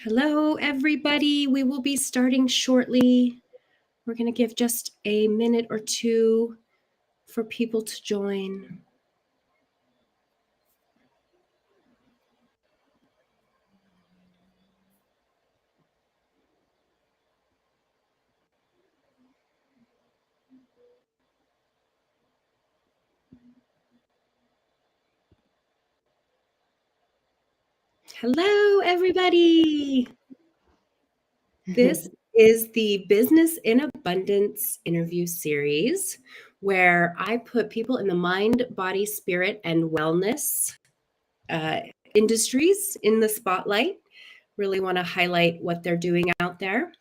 Hello, everybody. We will be starting shortly. We're going to give just a minute or two for people to join. Hello, everybody. This is the Business in Abundance interview series where I put people in the mind, body, spirit, and wellness industries in the spotlight. Really want to highlight what they're doing out there.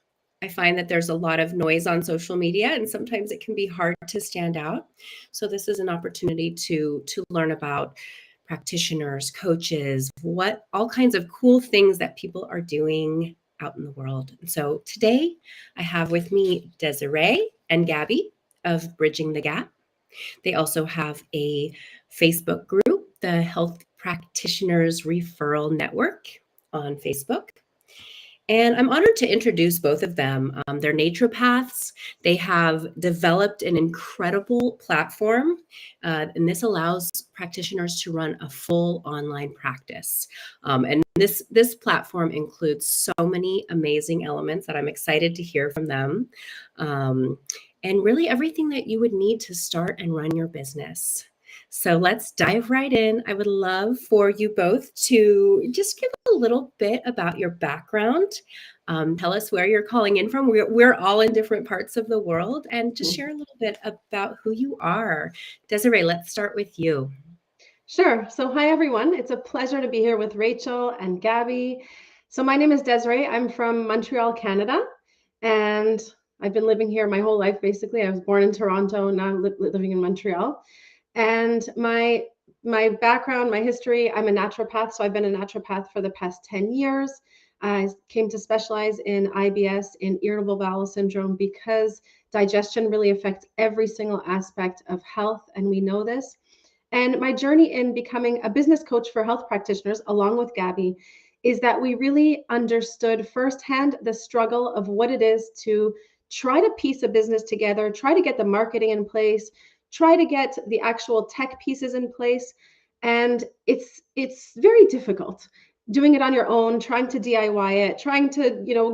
I find that there's a lot of noise on social media, and sometimes it can be hard to stand out. So this is an opportunity to learn about practitioners, coaches, what all kinds of cool things that people are doing out in the world. And so today I have with me Desiree and Gabi of Bridging the Gap. They also have a Facebook group, the Health Practitioners Referral Network on Facebook. And I'm honored to introduce both of them. They're naturopaths. They have developed an incredible platform, and this allows practitioners to run a full online practice. And this platform includes so many amazing elements that I'm excited to hear from them. And really everything that you would need to start and run your business. So let's dive right in. I would love for you both to just give a little bit about your background. Tell us where you're calling in from. We're all in different parts of the world, and just share a little bit about who you are. Desiree, let's start with you. Sure. So hi, everyone. It's a pleasure to be here with Rachel and Gabi. So my name is Desiree. I'm from Montreal, Canada, and I've been living here my whole life, basically. I was born in Toronto, now living in Montreal. And my background, my history, I'm a naturopath. So I've been a naturopath for the past 10 years. I came to specialize in IBS, in irritable bowel syndrome, because digestion really affects every single aspect of health, and we know this. And my journey in becoming a business coach for health practitioners, along with Gabi, is that we really understood firsthand the struggle of what it is to try to piece a business together, try to get the marketing in place, try to get the actual tech pieces in place. And it's very difficult doing it on your own, trying to DIY it, trying to,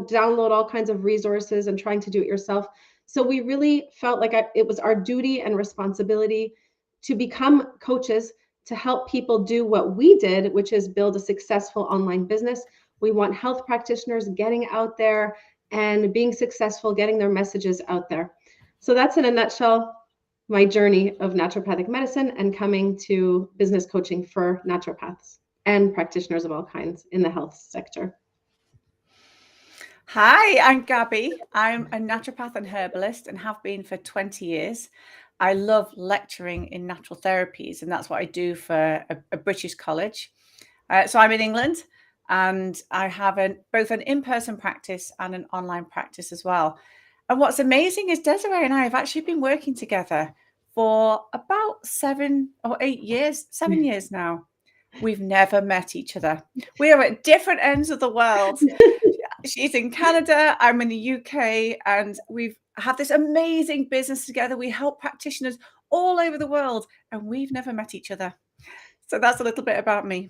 download all kinds of resources and trying to do it yourself. So we really felt like it was our duty and responsibility to become coaches to help people do what we did, which is build a successful online business. We want health practitioners getting out there and being successful, getting their messages out there. So that's in a nutshell my journey of naturopathic medicine and coming to business coaching for naturopaths and practitioners of all kinds in the health sector. Hi, I'm Gabi. I'm a naturopath and herbalist and have been for 20 years. I love lecturing in natural therapies, and that's what I do for a British college. So I'm in England, and I have both an in-person practice and an online practice as well. And what's amazing is Desiree and I have actually been working together for about 7 or 8 years, 7 years now. We've never met each other. We are at different ends of the world. She's in Canada, I'm in the UK, and we've had this amazing business together. We help practitioners all over the world, and we've never met each other. So that's a little bit about me.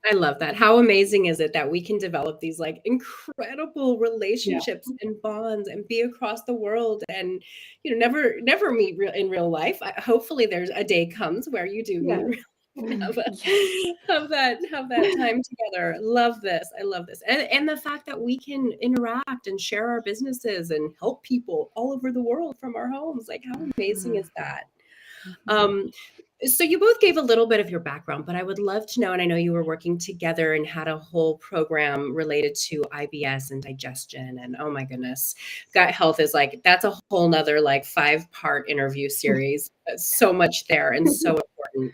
I love that. How amazing is it that we can develop these like incredible relationships and bonds and be across the world and never meet in real life. Hopefully there's a day comes where you do meet. Have that time together. Love this. I love this. And the fact that we can interact and share our businesses and help people all over the world from our homes. Like, how amazing is that? So you both gave a little bit of your background, but I would love to know, and I know you were working together and had a whole program related to IBS and digestion, and oh my goodness, gut health is like, that's a whole nother like 5-part interview series. So much there and so important.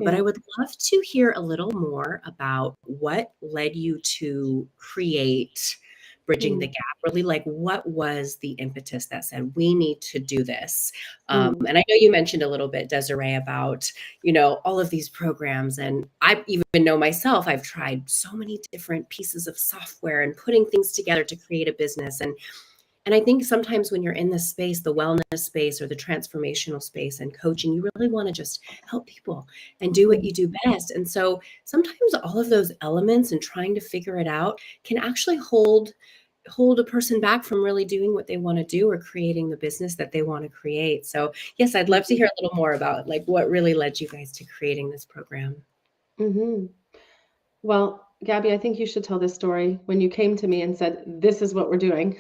But I would love to hear a little more about what led you to create bridging the gap, really like what was the impetus that said we need to do this? And I know you mentioned a little bit, Desiree, about, all of these programs. And I even know myself, I've tried so many different pieces of software and putting things together to create a business. And I think sometimes when you're in this space, the wellness space or the transformational space and coaching, you really want to just help people and do what you do best. And so sometimes all of those elements and trying to figure it out can actually hold a person back from really doing what they want to do or creating the business that they want to create. So yes, I'd love to hear a little more about like what really led you guys to creating this program. Well, Gabi, I think you should tell this story when you came to me and said, this is what we're doing.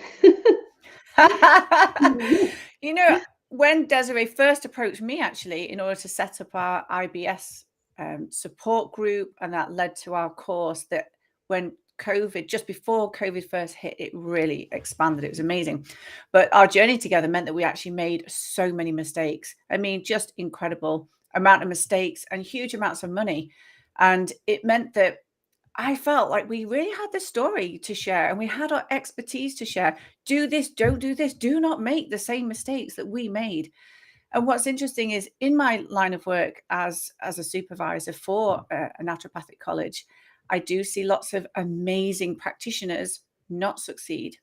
When Desiree first approached me, actually, in order to set up our IBS support group, and that led to our course, that when COVID, just before COVID first hit, it really expanded. It was amazing. But our journey together meant that we actually made so many mistakes. I mean, just incredible amount of mistakes and huge amounts of money. And it meant that I felt like we really had the story to share and we had our expertise to share. Do this, don't do this, do not make the same mistakes that we made. And what's interesting is in my line of work as a supervisor for a naturopathic college, I do see lots of amazing practitioners not succeed.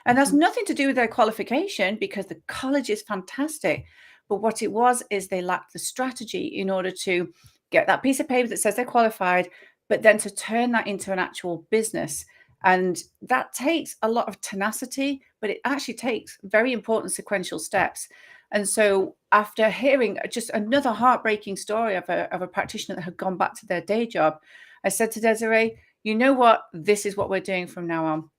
And that's nothing to do with their qualification, because the college is fantastic. But what it was is they lacked the strategy in order to get that piece of paper that says they're qualified, but then to turn that into an actual business. And that takes a lot of tenacity, but it actually takes very important sequential steps. And so after hearing just another heartbreaking story of a practitioner that had gone back to their day job, I said to Desiree, you know what? This is what we're doing from now on.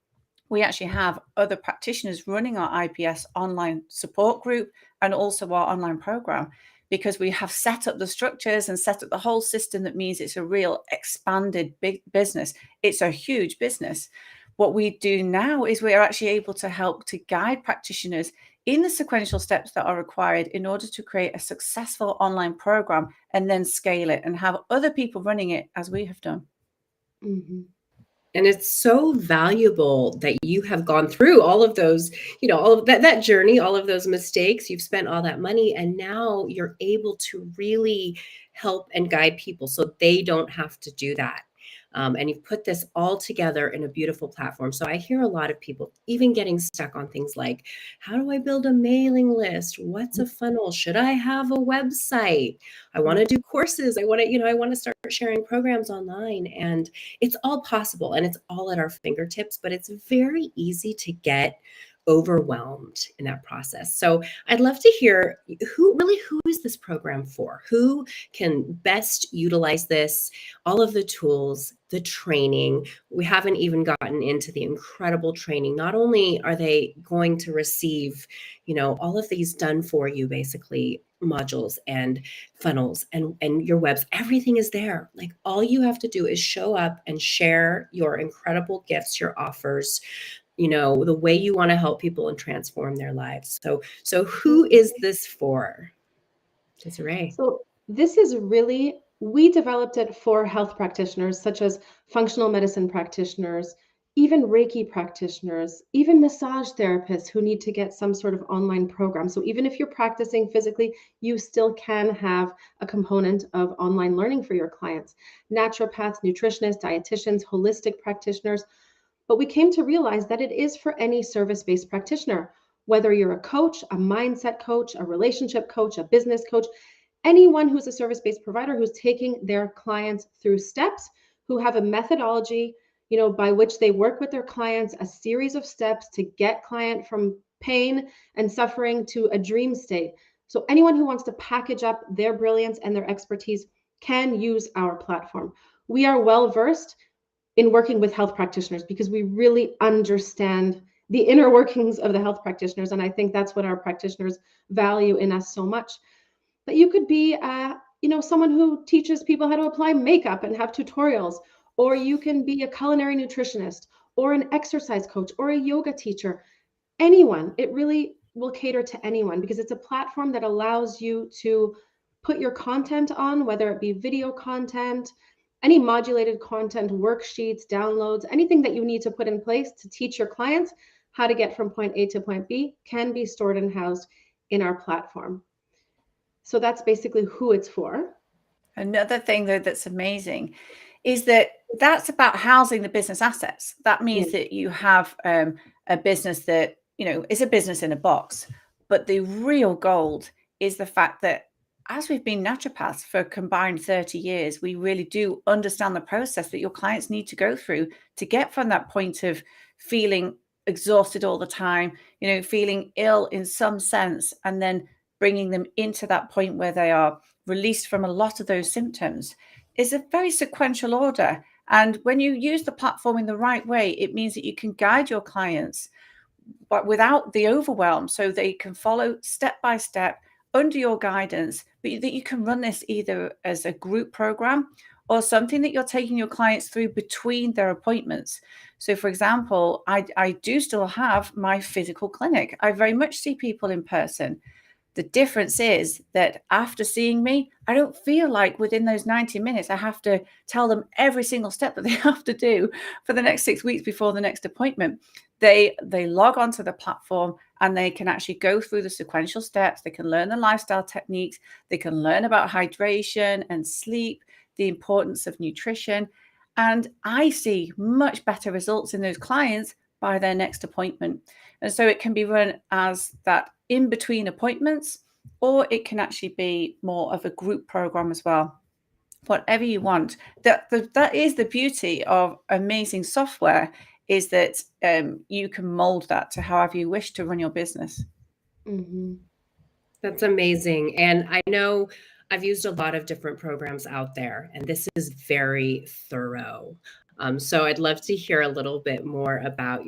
We actually have other practitioners running our IBS online support group and also our online program, because we have set up the structures and set up the whole system. That means it's a real expanded big business. It's a huge business. What we do now is we're actually able to help to guide practitioners in the sequential steps that are required in order to create a successful online program and then scale it and have other people running it as we have done. And it's so valuable that you have gone through all of those, all of that journey, all of those mistakes. You've spent all that money, and now you're able to really help and guide people so they don't have to do that. And you've put this all together in a beautiful platform. So I hear a lot of people even getting stuck on things like, how do I build a mailing list? What's a funnel? Should I have a website? I want to do courses. I want to start sharing programs online. And it's all possible and it's all at our fingertips, but it's very easy to get overwhelmed in that process. So I'd love to hear who is this program for? Who can best utilize this, all of the tools, the training? We haven't even gotten into the incredible training. Not only are they going to receive, all of these done for you, basically modules and funnels and your webs, everything is there. Like all you have to do is show up and share your incredible gifts, your offers, the way you want to help people and transform their lives. So who is this for? Desiree. So this is we developed it for health practitioners, such as functional medicine practitioners, even Reiki practitioners, even massage therapists who need to get some sort of online program. So even if you're practicing physically, you still can have a component of online learning for your clients. Naturopaths, nutritionists, dietitians, holistic practitioners. But we came to realize that it is for any service-based practitioner, whether you're a coach, a mindset coach, a relationship coach, a business coach, anyone who's a service-based provider who's taking their clients through steps, who have a methodology, by which they work with their clients, a series of steps to get client from pain and suffering to a dream state. So anyone who wants to package up their brilliance and their expertise can use our platform. We are well-versed in working with health practitioners because we really understand the inner workings of the health practitioners. And I think that's what our practitioners value in us so much. But you could be, someone who teaches people how to apply makeup and have tutorials, or you can be a culinary nutritionist or an exercise coach or a yoga teacher. Anyone, it really will cater to anyone because it's a platform that allows you to put your content on, whether it be video content, any modulated content, worksheets, downloads, anything that you need to put in place to teach your clients how to get from point A to point B can be stored and housed in our platform. So that's basically who it's for. Another thing, though, that's amazing is that that's about housing the business assets. That means that you have a business that, is a business in a box. But the real gold is the fact that as we've been naturopaths for a combined 30 years, we really do understand the process that your clients need to go through to get from that point of feeling exhausted all the time, feeling ill in some sense, and then bringing them into that point where they are released from a lot of those symptoms is a very sequential order. And when you use the platform in the right way, it means that you can guide your clients, but without the overwhelm, so they can follow step by step under your guidance, but that you can run this either as a group program or something that you're taking your clients through between their appointments. So for example, I do still have my physical clinic. I very much see people in person. The difference is that after seeing me, I don't feel like within those 90 minutes, I have to tell them every single step that they have to do for the next 6 weeks before the next appointment. They log onto the platform and they can actually go through the sequential steps. They can learn the lifestyle techniques. They can learn about hydration and sleep, the importance of nutrition. And I see much better results in those clients by their next appointment. And so it can be run as that in between appointments, or it can actually be more of a group program as well. Whatever you want. That is the beauty of amazing software, is that you can mold that to however you wish to run your business. Mm-hmm. That's amazing. And I know I've used a lot of different programs out there, and this is very thorough. So I'd love to hear a little bit more about,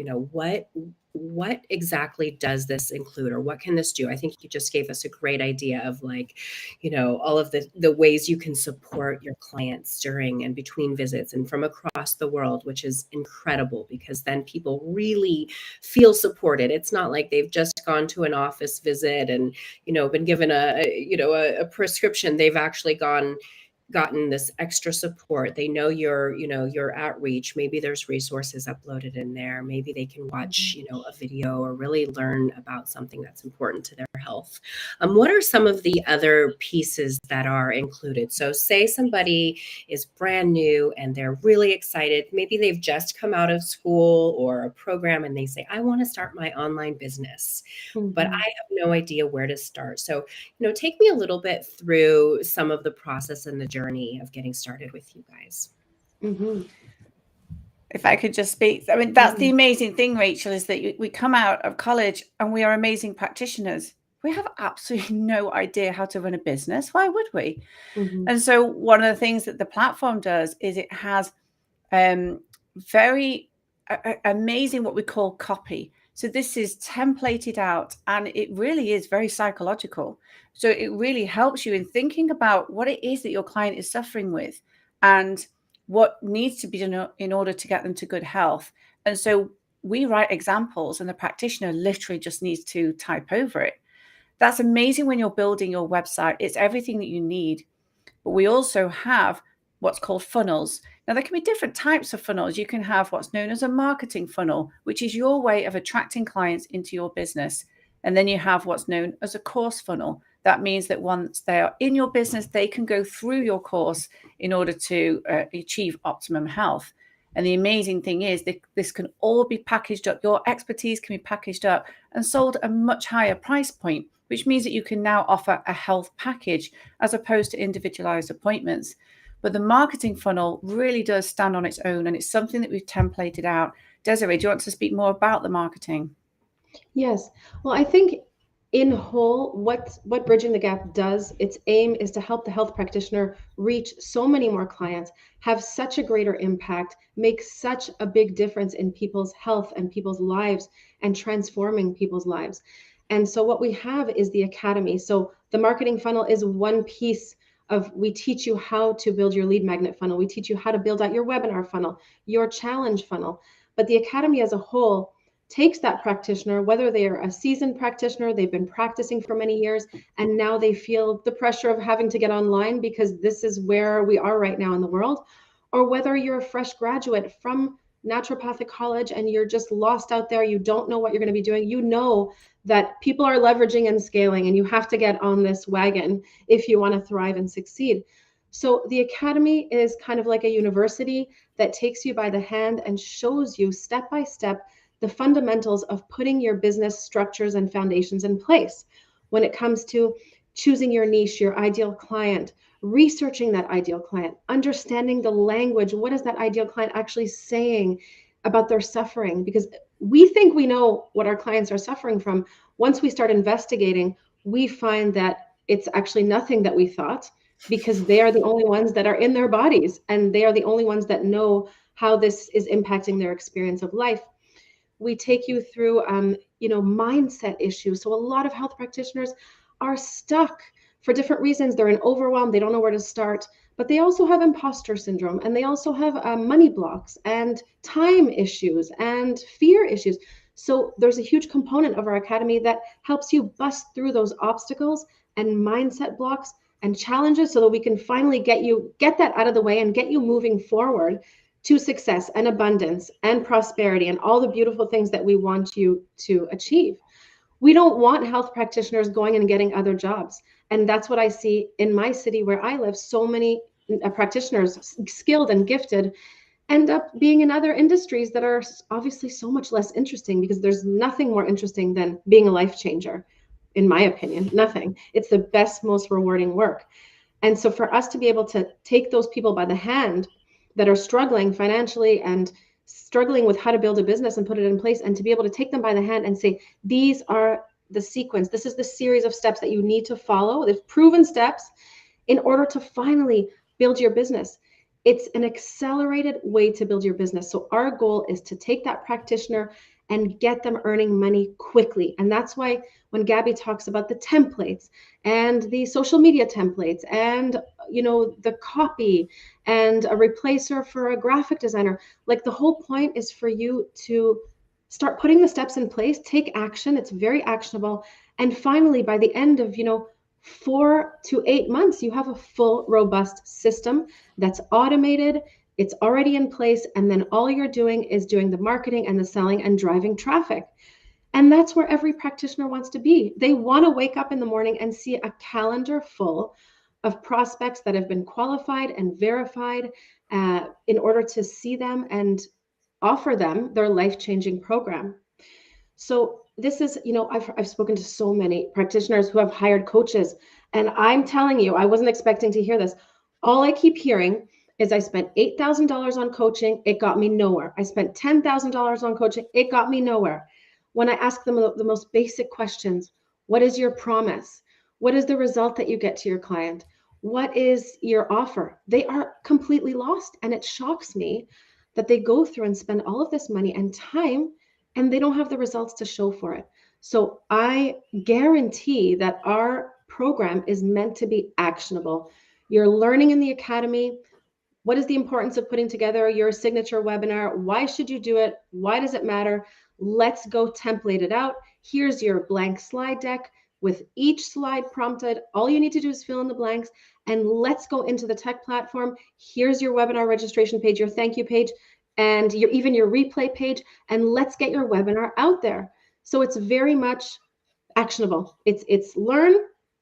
what exactly does this include, or what can this do? I think you just gave us a great idea of all of the ways you can support your clients during and between visits and from across the world, which is incredible because then people really feel supported. It's not like they've just gone to an office visit and, been given a prescription. They've actually gotten this extra support. They know your outreach. Maybe there's resources uploaded in there. Maybe they can watch, a video or really learn about something that's important to their health. What are some of the other pieces that are included? So say somebody is brand new and they're really excited. Maybe they've just come out of school or a program and they say, I want to start my online business, but I have no idea where to start. So, take me a little bit through some of the process and the journey of getting started with you guys. Mm-hmm. If I could just speak, I mean, that's the amazing thing, Rachel, is that we come out of college and we are amazing practitioners. We have absolutely no idea how to run a business. Why would we? Mm-hmm. And so one of the things that the platform does is it has very amazing what we call copy. So this is templated out and it really is very psychological. So it really helps you in thinking about what it is that your client is suffering with and what needs to be done in order to get them to good health. And so we write examples and the practitioner literally just needs to type over it. That's amazing when you're building your website. It's everything that you need. But we also have what's called funnels. Now, there can be different types of funnels. You can have what's known as a marketing funnel, which is your way of attracting clients into your business. And then you have what's known as a course funnel. That means that once they are in your business, they can go through your course in order to achieve optimum health. And the amazing thing is that this can all be packaged up. Your expertise can be packaged up and sold at a much higher price point, which means that you can now offer a health package as opposed to individualized appointments. But the marketing funnel really does stand on its own, and it's something that we've templated out. Desiree, do you want to speak more about the marketing? Yes. Well, I think in whole, what Bridging the Gap does, its aim is to help the health practitioner reach so many more clients, have such a greater impact, make such a big difference in people's health and people's lives and transforming people's lives. And so what we have is the academy. So the marketing funnel is one piece of, we teach you how to build your lead magnet funnel. We teach you how to build out your webinar funnel, your challenge funnel. But the academy as a whole takes that practitioner, whether they are a seasoned practitioner, they've been practicing for many years, and now they feel the pressure of having to get online because this is where we are right now in the world, or whether you're a fresh graduate from naturopathic college and you're just lost out there, you don't know what you're going to be doing, you know that people are leveraging and scaling, and you have to get on this wagon if you want to thrive and succeed. So the Academy is kind of like a university that takes you by the hand and shows you step by step the fundamentals of putting your business structures and foundations in place when it comes to choosing your niche, your ideal client, researching that ideal client, understanding the language. What is that ideal client actually saying about their suffering? Because we think we know what our clients are suffering from. Once we start investigating, we find that it's actually nothing that we thought, because they are the only ones that are in their bodies, and they are the only ones that know how this is impacting their experience of life. We take you through, mindset issues. So a lot of health practitioners are stuck for different reasons. They're in overwhelm. They don't know where to start, but they also have imposter syndrome, and they also have money blocks and time issues and fear issues. So there's a huge component of our academy that helps you bust through those obstacles and mindset blocks and challenges, so that we can finally get that out of the way and get you moving forward to success and abundance and prosperity and all the beautiful things that we want you to achieve. We don't want health practitioners going and getting other jobs. And that's what I see in my city where I live. So many practitioners, skilled and gifted, end up being in other industries that are obviously so much less interesting, because there's nothing more interesting than being a life changer, in my opinion. Nothing. It's the best, most rewarding work. And so for us to be able to take those people by the hand that are struggling financially and struggling with how to build a business and put it in place, and to be able to take them by the hand and say, these are the sequence, this is the series of steps that you need to follow, there's proven steps in order to finally build your business. It's an accelerated way to build your business. So our goal is to take that practitioner and get them earning money quickly. And that's why when Gabi talks about the templates and the social media templates and the copy and a replacer for a graphic designer, like the whole point is for you to start putting the steps in place, take action. It's very actionable. And finally, by the end of 4 to 8 months, you have a full, robust system that's automated. It's already in place. And then all you're doing is doing the marketing and the selling and driving traffic. And that's where every practitioner wants to be. They want to wake up in the morning and see a calendar full of prospects that have been qualified and verified in order to see them and offer them their life-changing program. So this is, I've spoken to so many practitioners who have hired coaches, and I'm telling you, I wasn't expecting to hear this. All I keep hearing is, I spent $8,000 on coaching, it got me nowhere. I spent $10,000 on coaching, it got me nowhere. When I ask them the most basic questions, what is your promise? What is the result that you get to your client? What is your offer? They are completely lost. And it shocks me that they go through and spend all of this money and time, and they don't have the results to show for it. So I guarantee that our program is meant to be actionable. You're learning in the academy. What is the importance of putting together your signature webinar? Why should you do it? Why does it matter? Let's go template it out. Here's your blank slide deck with each slide prompted. All you need to do is fill in the blanks, and let's go into the tech platform. Here's your webinar registration page, your thank you page, and even your replay page, and let's get your webinar out there. So it's very much actionable. It's learn,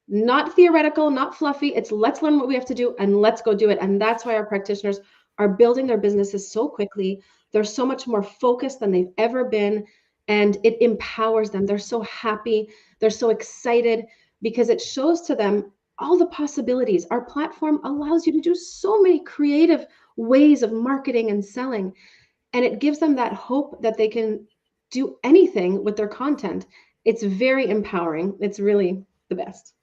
not theoretical, not fluffy. It's let's learn what we have to do and let's go do it. And that's why our practitioners are building their businesses so quickly. They're so much more focused than they've ever been, and it empowers them. They're so happy. They're so excited because it shows to them all the possibilities. Our platform allows you to do so many creative ways of marketing and selling, and it gives them that hope that they can do anything with their content. It's very empowering. It's really the best.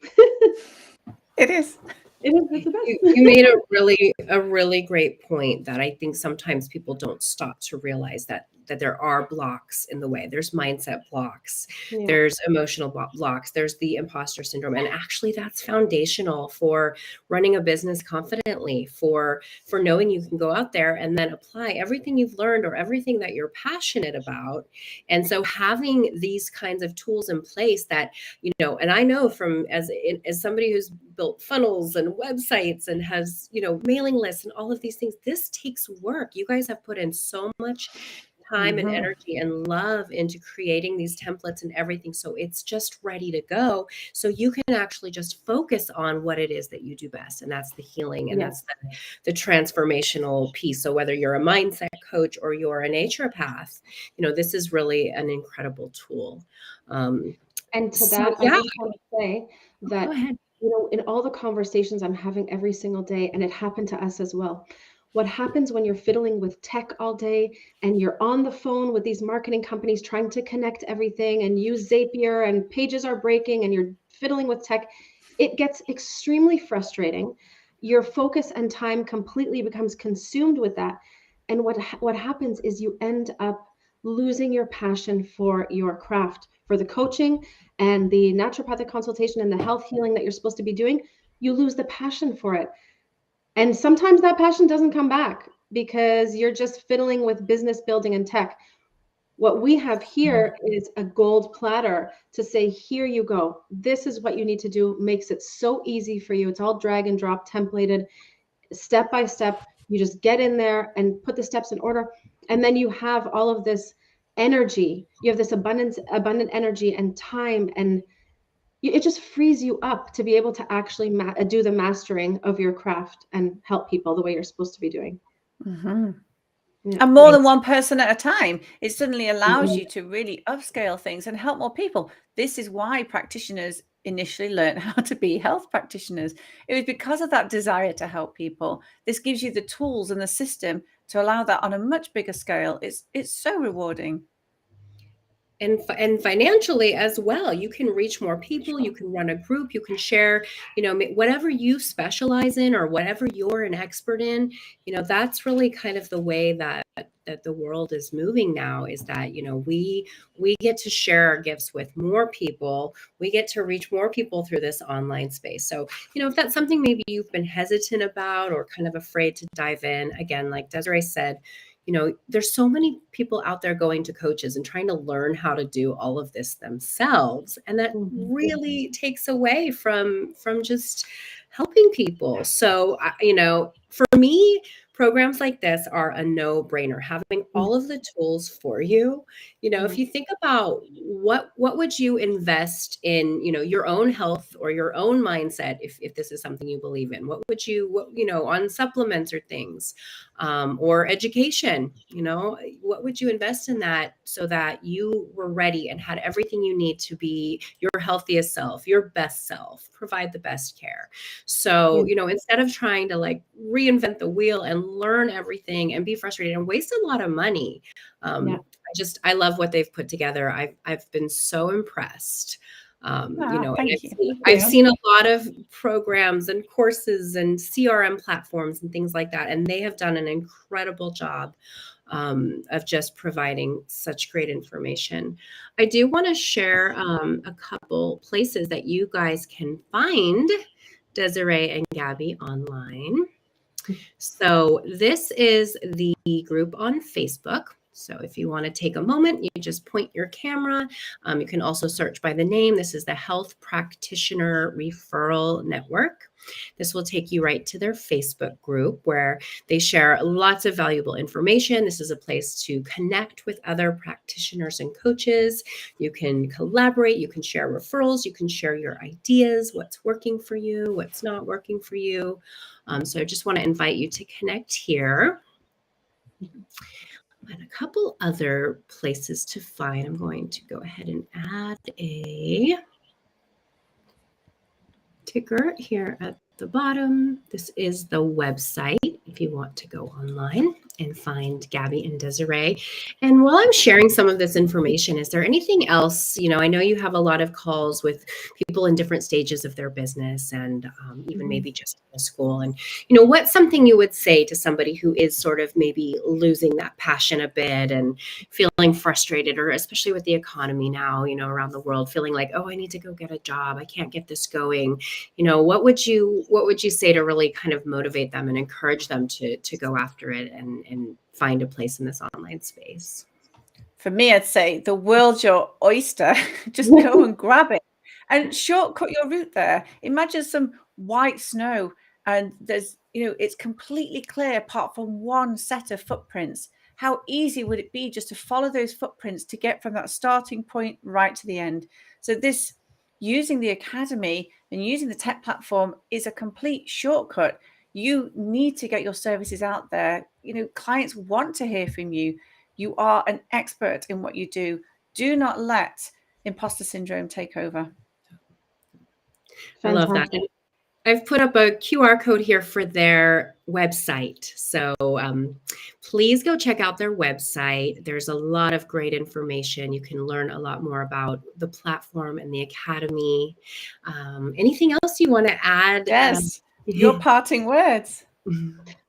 It is. It's the best. You made a really great point that I think sometimes people don't stop to realize, that that there are blocks in the way. There's mindset blocks, Yeah. there's emotional blocks, there's the imposter syndrome. And actually that's foundational for running a business confidently, for knowing you can go out there and then apply everything you've learned or everything that you're passionate about. And so having these kinds of tools in place that, you know, and I know from as somebody who's built funnels and websites and has, you know, mailing lists and all of these things, this takes work. You guys have put in so much time and energy and love into creating these templates and everything. So it's just ready to go. So you can actually just focus on what it is that you do best. And that's the healing and that's the transformational piece. So whether you're a mindset coach or you're a naturopath, you know, this is really an incredible tool. And to that, I just want to say that, go ahead. you know, in all the conversations I'm having every single day, and it happened to us as well. What happens when you're fiddling with tech all day and you're on the phone with these marketing companies trying to connect everything and use Zapier and pages are breaking and you're fiddling with tech, it gets extremely frustrating. Your focus and time completely becomes consumed with that. And what happens is you end up losing your passion for your craft, for the coaching and the naturopathic consultation and the health healing that you're supposed to be doing. You lose the passion for it. And sometimes that passion doesn't come back because you're just fiddling with business building and tech. What we have here is a gold platter to say, here you go. This is what you need to do. Makes it so easy for you. It's all drag and drop templated, step by step. You just get in there and put the steps in order. And then you have all of this energy. You have this abundant energy and time, and it just frees you up to be able to actually do the mastering of your craft and help people the way you're supposed to be doing. Yeah. And more than one person at a time. It suddenly allows you to really upscale things and help more people. This is why practitioners initially learned how to be health practitioners. It was because of that desire to help people. This gives you the tools and the system to allow that on a much bigger scale. It's so rewarding. And financially as well, you can reach more people, you can run a group, you can share, you know, whatever you specialize in or whatever you're an expert in, you know, that's really kind of the way that the world is moving now, is that, you know, we get to share our gifts with more people. We get to reach more people through this online space. So, you know, if that's something maybe you've been hesitant about or kind of afraid to dive in, again, like Desiree said, you know, there's so many people out there going to coaches and trying to learn how to do all of this themselves. And that really takes away from just helping people. So, you know, for me, programs like this are a no-brainer. Having all of the tools for you, you know, if you think about what would you invest in, you know, your own health or your own mindset, if this is something you believe in, what would you, you know, on supplements or things, or education, you know, what would you invest in that so that you were ready and had everything you need to be your healthiest self, your best self, provide the best care. So, you know, instead of trying to like reinvent the wheel and learn everything and be frustrated and waste a lot of money, I love what they've put together. I've been so impressed. You know, and I've seen a lot of programs and courses and CRM platforms and things like that, and they have done an incredible job of just providing such great information. I do want to share a couple places that you guys can find Desiree and Gabi online. So this is the group on Facebook. So if you want to take a moment, you just point your camera. You can also search by the name. This is the Health Practitioner Referral Network. This will take you right to their Facebook group where they share lots of valuable information. This is a place to connect with other practitioners and coaches. You can collaborate, you can share referrals, you can share your ideas, what's working for you, what's not working for you. So I just want to invite you to connect here. And a couple other places to find. I'm going to go ahead and add a ticker here at the bottom. This is the website if you want to go online. and find Gabi and Desiree. And while I'm sharing some of this information, is there anything else? I know you have a lot of calls with people in different stages of their business and even maybe just in school. And, what's something you would say to somebody who is sort of maybe losing that passion a bit and feeling frustrated, or especially with the economy now, around the world, feeling like, oh, I need to go get a job. I can't get this going. What would you say to really kind of motivate them and encourage them to go after it and find a place in this online space? For me, I'd say the world's your oyster. Just go and grab it and shortcut your route there. Imagine some white snow and there's, it's completely clear apart from one set of footprints. How easy would it be just to follow those footprints to get from that starting point right to the end? So this, using the academy and using the tech platform, is a complete shortcut. You need to get your services out there. Clients want to hear from you. You are an expert in what you do. Do not let imposter syndrome take over. Fantastic. I love that. And I've put up a QR code here for their website. So please go check out their website. There's a lot of great information. You can learn a lot more about the platform and the academy. Anything else you want to add? Yes, your parting words.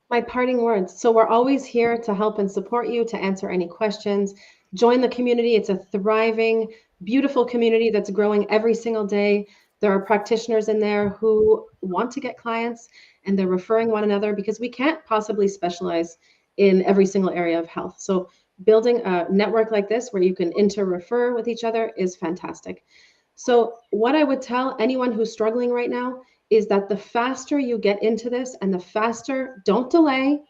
My parting words. So we're always here to help and support you, to answer any questions. Join the community. It's a thriving, beautiful community that's growing every single day. There are practitioners in there who want to get clients, and they're referring one another because we can't possibly specialize in every single area of health. So building a network like this where you can inter-refer with each other is fantastic. So what I would tell anyone who's struggling right now is that the faster you get into this and the faster, don't delay.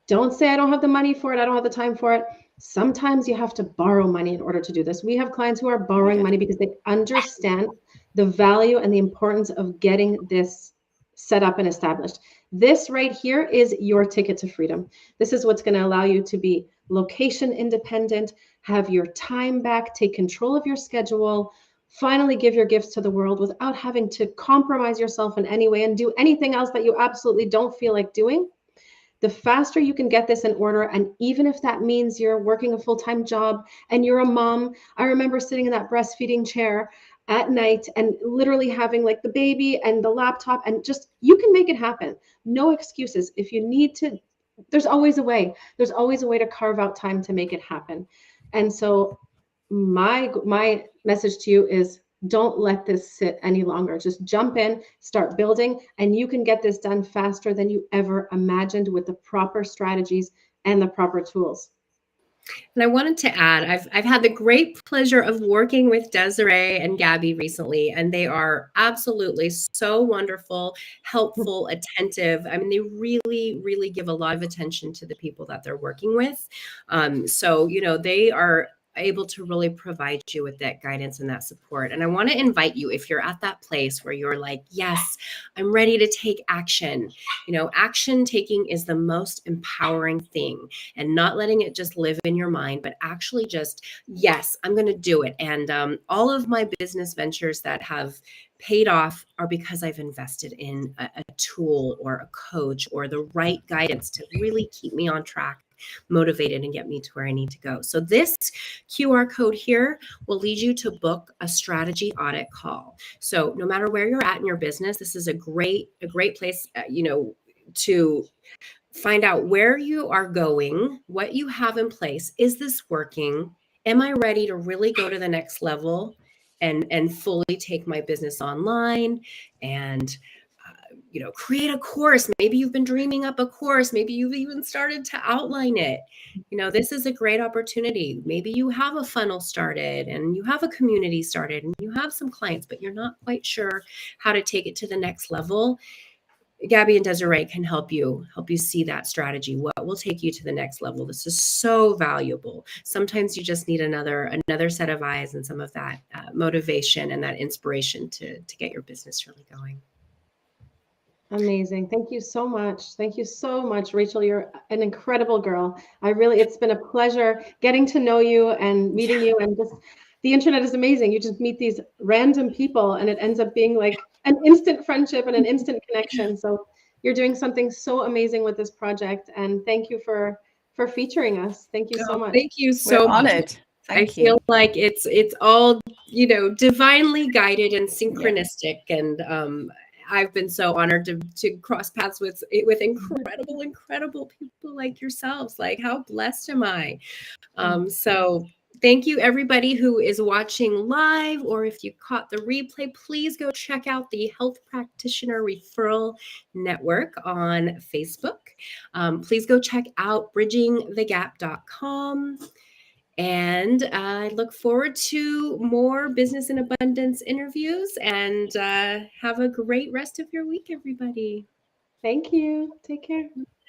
Don't say, I don't have the money for it. I don't have the time for it. Sometimes you have to borrow money in order to do this. We have clients who are borrowing money because they understand the value and the importance of getting this set up and established. This right here is your ticket to freedom. This is what's going to allow you to be location independent, have your time back, take control of your schedule, finally give your gifts to the world without having to compromise yourself in any way and do anything else that you absolutely don't feel like doing. The faster you can get this in order, and even if that means you're working a full-time job and you're a mom, I remember sitting in that breastfeeding chair at night and literally having like the baby and the laptop, and just, you can make it happen. No excuses. If you need to, there's always a way. There's always a way to carve out time to make it happen. And so my message to you is, don't let this sit any longer. Just jump in, start building, and you can get this done faster than you ever imagined with the proper strategies and the proper tools. And I wanted to add, I've had the great pleasure of working with Desiree and Gabi recently, and they are absolutely so wonderful, helpful, attentive. I mean, they really, really give a lot of attention to the people that they're working with. So, they are able to really provide you with that guidance and that support. And I want to invite you, if you're at that place where you're like, yes, I'm ready to take action. Action taking is the most empowering thing, and not letting it just live in your mind, but actually just, yes, I'm going to do it. And all of my business ventures that have paid off are because I've invested in a tool or a coach or the right guidance to really keep me on track, motivated, and get me to where I need to go. So this QR code here will lead you to book a strategy audit call. So no matter where you're at in your business, this is a great place, to find out where you are going, what you have in place. Is this working? Am I ready to really go to the next level and fully take my business online and create a course? Maybe you've been dreaming up a course. Maybe you've even started to outline it. This is a great opportunity. Maybe you have a funnel started and you have a community started and you have some clients, but you're not quite sure how to take it to the next level. Gabi and Desiree can help you see that strategy. What will take you to the next level? This is so valuable. Sometimes you just need another set of eyes and some of that motivation and that inspiration to get your business really going. Amazing. Thank you so much. Thank you so much, Rachel. You're an incredible girl. It's been a pleasure getting to know you and meeting you. And just, the internet is amazing. You just meet these random people and it ends up being like an instant friendship and an instant connection. So you're doing something so amazing with this project. And thank you for for featuring us. Thank you so much. Thank you We're so much. honored. I Thank feel you. like it's all, divinely guided and synchronistic. And I've been so honored to cross paths with incredible people like yourselves. Like, how blessed am I? So thank you, everybody who is watching live, or if you caught the replay, please go check out the Health Practitioner Referral Network on Facebook. Please go check out bridgingthegap.com. And I look forward to more Business in Abundance interviews, and have a great rest of your week, everybody. Thank you. Take care.